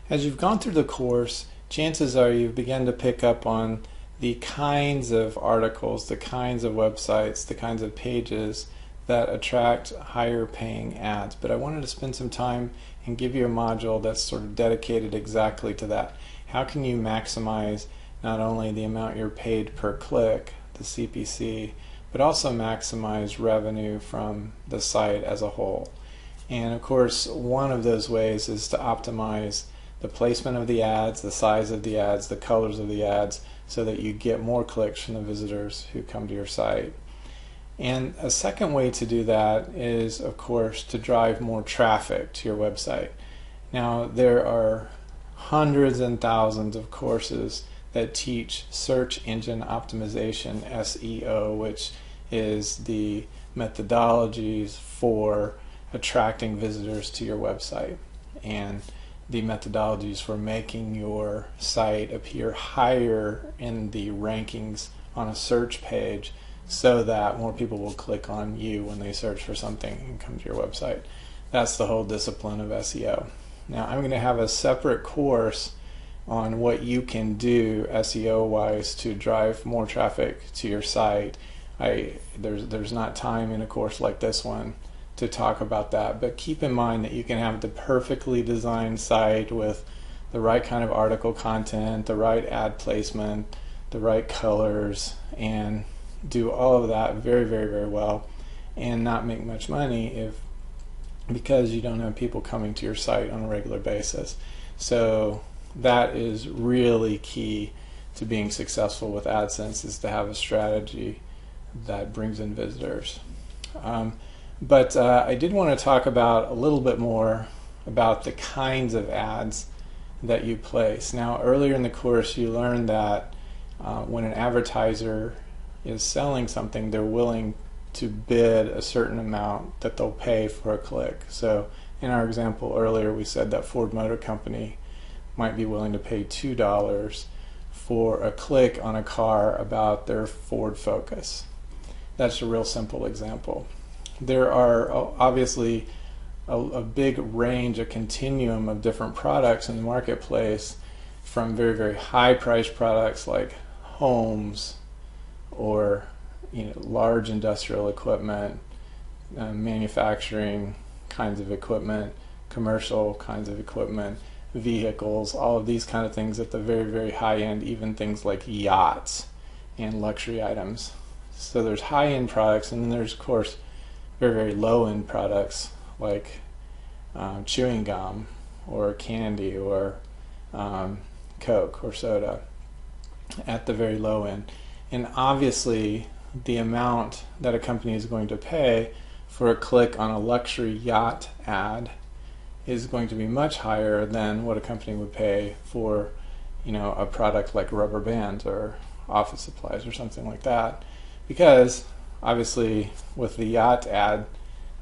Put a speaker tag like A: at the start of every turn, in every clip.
A: As you've gone through the course, chances are you've begun to pick up on the kinds of articles, the kinds of websites, the kinds of pages that attract higher paying ads. But I wanted to spend some time and give you a module that's sort of dedicated exactly to that. How can you maximize not only the amount you're paid per click, the CPC, but also maximize revenue from the site as a whole? And of course, one of those ways is to optimize the placement of the ads, the size of the ads, the colors of the ads, so that you get more clicks from the visitors who come to your site. And a second way to do that is, of course, to drive more traffic to your website. Now, there are hundreds and thousands of courses that teach search engine optimization, SEO, which is the methodologies for attracting visitors to your website and the methodologies for making your site appear higher in the rankings on a search page so that more people will click on you when they search for something and come to your website. That's the whole discipline of SEO. Now, I'm going to have a separate course on what you can do SEO wise to drive more traffic to your site. There's not time in a course like this one to talk about that, but keep in mind that you can have the perfectly designed site with the right kind of article content, the right ad placement, the right colors, and do all of that very, very, very well and not make much money because you don't have people coming to your site on a regular basis. So that is really key to being successful with AdSense, is to have a strategy that brings in visitors. But I did want to talk about a little bit more about the kinds of ads that you place. Now, earlier in the course, you learned that when an advertiser is selling something, they're willing to bid a certain amount that they'll pay for a click. So in our example earlier, we said that Ford Motor Company might be willing to pay $2 for a click on a car about their Ford Focus. That's a real simple example. There are obviously a big range, a continuum of different products in the marketplace, from very, very high priced products like homes or large industrial equipment, manufacturing kinds of equipment, commercial kinds of equipment, vehicles, all of these kind of things at the very, very high end, even things like yachts and luxury items. So there's high end products, and then there's, of course, very, very low-end products like chewing gum or candy or Coke or soda at the very low end. And obviously, the amount that a company is going to pay for a click on a luxury yacht ad is going to be much higher than what a company would pay for, a product like rubber bands or office supplies or something like that, because obviously, with the yacht ad,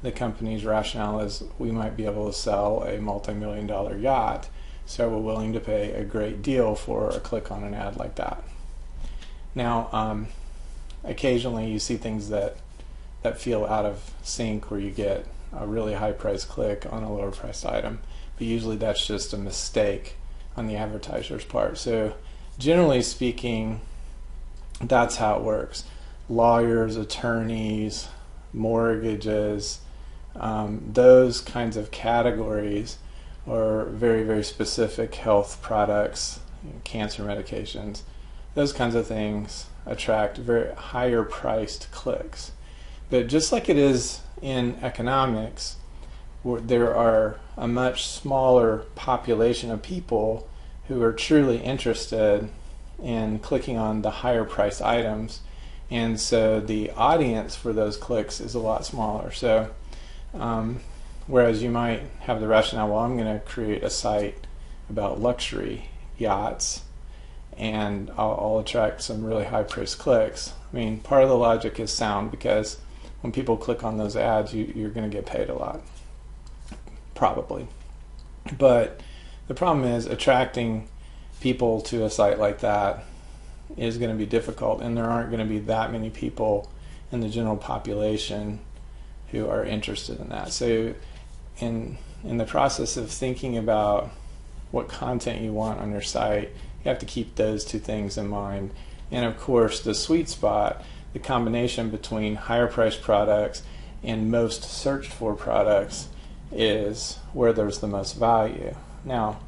A: the company's rationale is we might be able to sell a multi-million-dollar yacht, so we're willing to pay a great deal for a click on an ad like that. Now, occasionally you see things that feel out of sync, where you get a really high-priced click on a lower-priced item, but usually that's just a mistake on the advertiser's part. So, generally speaking, that's how it works. Lawyers, attorneys, mortgages, those kinds of categories, or very, very specific health products, cancer medications, those kinds of things attract very higher priced clicks. But just like it is in economics, where there are a much smaller population of people who are truly interested in clicking on the higher priced items, and so the audience for those clicks is a lot smaller. So whereas you might have the rationale, well, I'm going to create a site about luxury yachts and I'll attract some really high priced clicks. I mean, part of the logic is sound, because when people click on those ads, you're going to get paid a lot, probably. But the problem is attracting people to a site like that is going to be difficult, and there aren't going to be that many people in the general population who are interested in that. So in the process of thinking about what content you want on your site. You have to keep those two things in mind. And of course, the sweet spot, the combination between higher priced products and most searched for products, is where there's the most value. Now,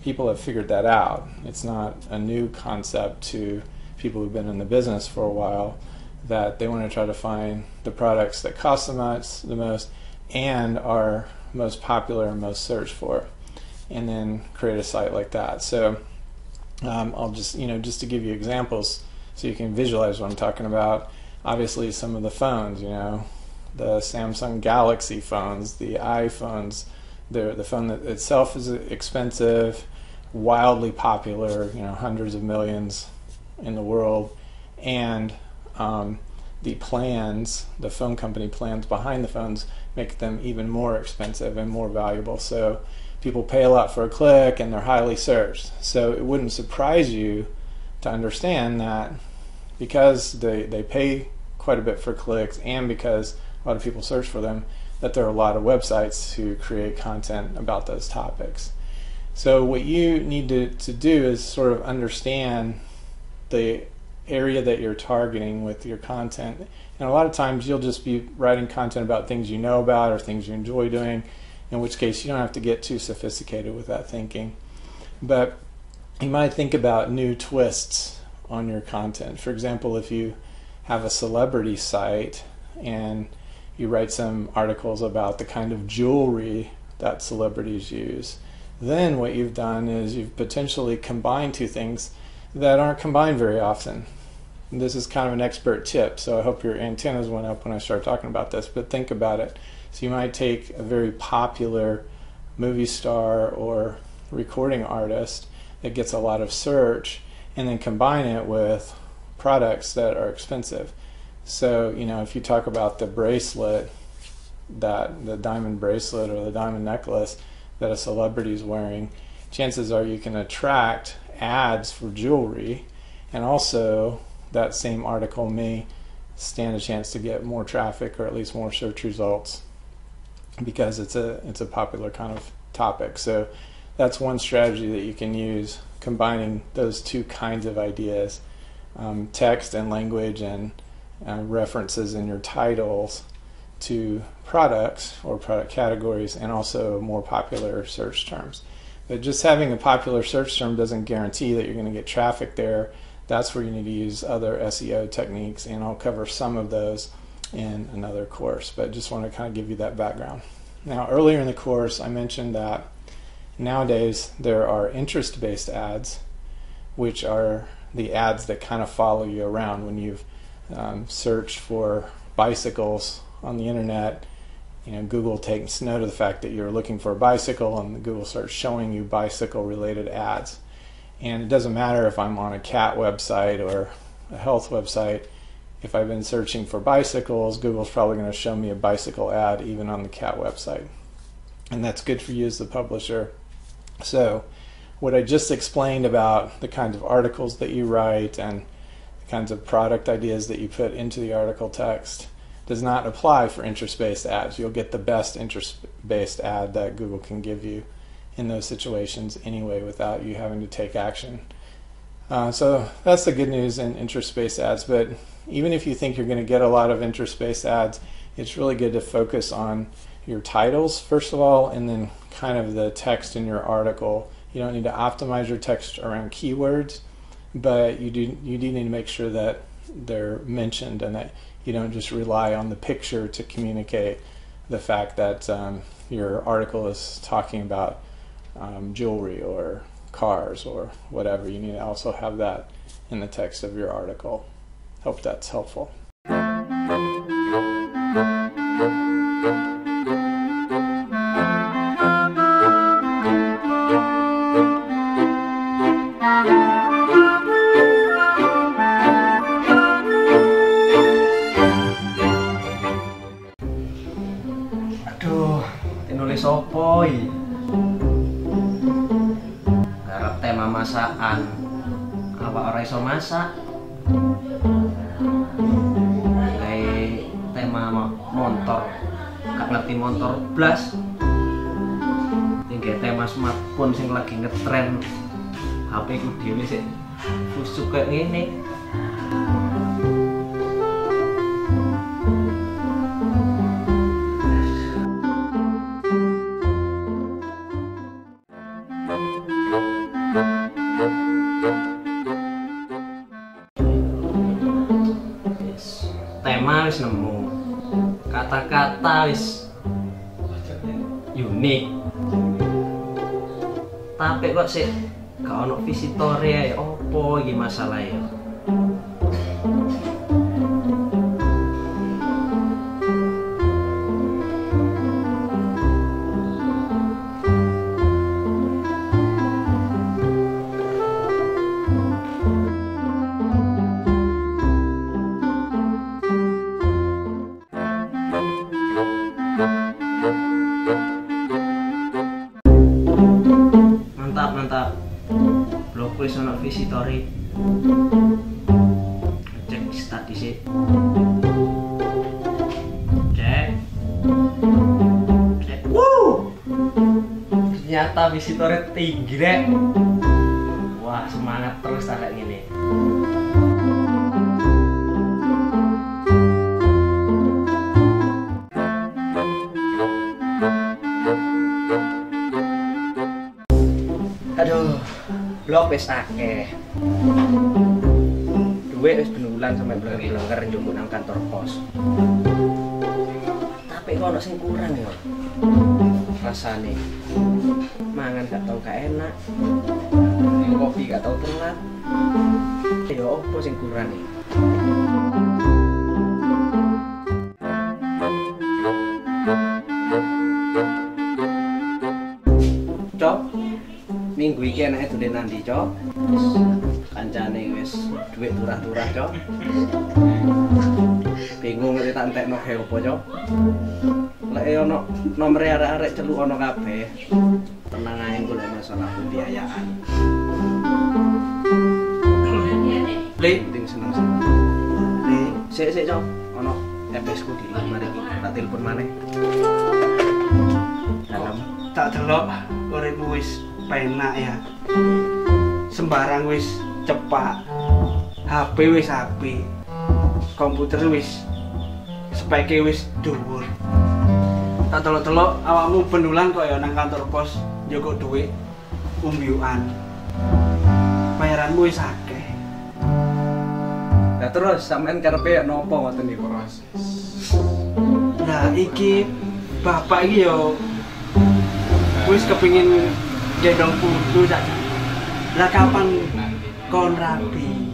A: people have figured that out. It's not a new concept to people who've been in the business for a while, that they want to try to find the products that cost the most and are most popular and most searched for, and then create a site like that. So I'll just to give you examples so you can visualize what I'm talking about. Obviously, some of the phones, the Samsung Galaxy phones, the iPhones, the phone that itself is expensive, wildly popular, hundreds of millions in the world, and the plans, the phone company plans behind the phones, make them even more expensive and more valuable. So people pay a lot for a click, and they're highly searched. So it wouldn't surprise you to understand that because they pay quite a bit for clicks, and because a lot of people search for them, that there are a lot of websites who create content about those topics. So what you need to do is sort of understand the area that you're targeting with your content. And a lot of times you'll just be writing content about things you know about or things you enjoy doing, in which case you don't have to get too sophisticated with that thinking. But you might think about new twists on your content. For example, if you have a celebrity site and you write some articles about the kind of jewelry that celebrities use, then what you've done is you've potentially combined two things that aren't combined very often. And this is kind of an expert tip, so I hope your antennas went up when I started talking about this, but think about it. So you might take a very popular movie star or recording artist that gets a lot of search, and then combine it with products that are expensive. So, if you talk about the bracelet, the diamond bracelet or the diamond necklace that a celebrity is wearing, chances are you can attract ads for jewelry, and also that same article may stand a chance to get more traffic, or at least more search results, because it's a popular kind of topic. So that's one strategy that you can use, combining those two kinds of ideas, text and language and references in your titles to products or product categories, and also more popular search terms. But just having a popular search term doesn't guarantee that you're going to get traffic there. That's where you need to use other SEO techniques, and I'll cover some of those in another course, but just want to kind of give you that background. Now, earlier in the course I mentioned that nowadays there are interest-based ads, which are the ads that kind of follow you around. When you've searched for bicycles on the internet, Google takes note of the fact that you're looking for a bicycle, and Google starts showing you bicycle-related ads. And it doesn't matter if I'm on a cat website or a health website. If I've been searching for bicycles, Google's probably going to show me a bicycle ad even on the cat website. And that's good for you as the publisher. So what I just explained about the kinds of articles that you write and the kinds of product ideas that you put into the article text does not apply for interest-based ads. You'll get the best interest-based ad that Google can give you in those situations anyway, without you having to take action. So that's the good news in interest-based ads. But even if you think you're going to get a lot of interest-based ads, it's really good to focus on your titles first of all, and then kind of the text in your article. You don't need to optimize your text around keywords, but you do need to make sure that they're mentioned, and that you don't just rely on the picture to communicate the fact that your article is talking about jewelry or cars or whatever. You need to also have that in the text of your article. Hope that's helpful.
B: Aduh, nulis opo iki? Garap tema masakan. Apa ora iso masak? Kayak tema motor. Gak ngerti motor blas. Tinggi kayak tema smartphone sing lagi ngetren. HP ku dhewe sik busuk kayak ngene. Tema wis nemu, kata-kata wis unik, tapi kok sih gak ono visitore ae, opo iki masalah ya? Mantap. Blog wis ono visitore. Cek status sih. Cek. Wuh. Ternyata visitore tinggi rek. Wah, semangat terus tak kayak gini. Aduh, blog wis akeh. Duit wis benulan sampai blenger njupuk nang kantor pos. Tapi kok ono sing kurang ya. Rasane mangan gak tau gak enak. Kopi gak tau telat. Ya opo sing kurang iki? Cok. Minggu iki enake dolen nandi, Cok? Kancane wis dhuwit turah-turah, Cok. Bingung nek tak entekno gawe opo, Cok? Lek ono nomere arek-arek celuk ono kabeh. Tenang ae golek masalah pembiayaan. Le, ting seneng-seneng. Le, sik, Cok. Ono FS ku di mari tak telepon maneh. Dalam
C: tak delok uripmu wis penak ya, sembarang wis cepat, HP wis HP, komputer wis speke wis dhuwur. Tak telok-telok awakmu benulan kok ya nang kantor pos njogo dhuwit umbyukan, bayaranmu wis akeh.
B: Lah terus sampean karepe nopo ngoten niku?
C: Nah iki bapak iki yo wis kepingin gendong putu saja. Lah kapan kon rapi?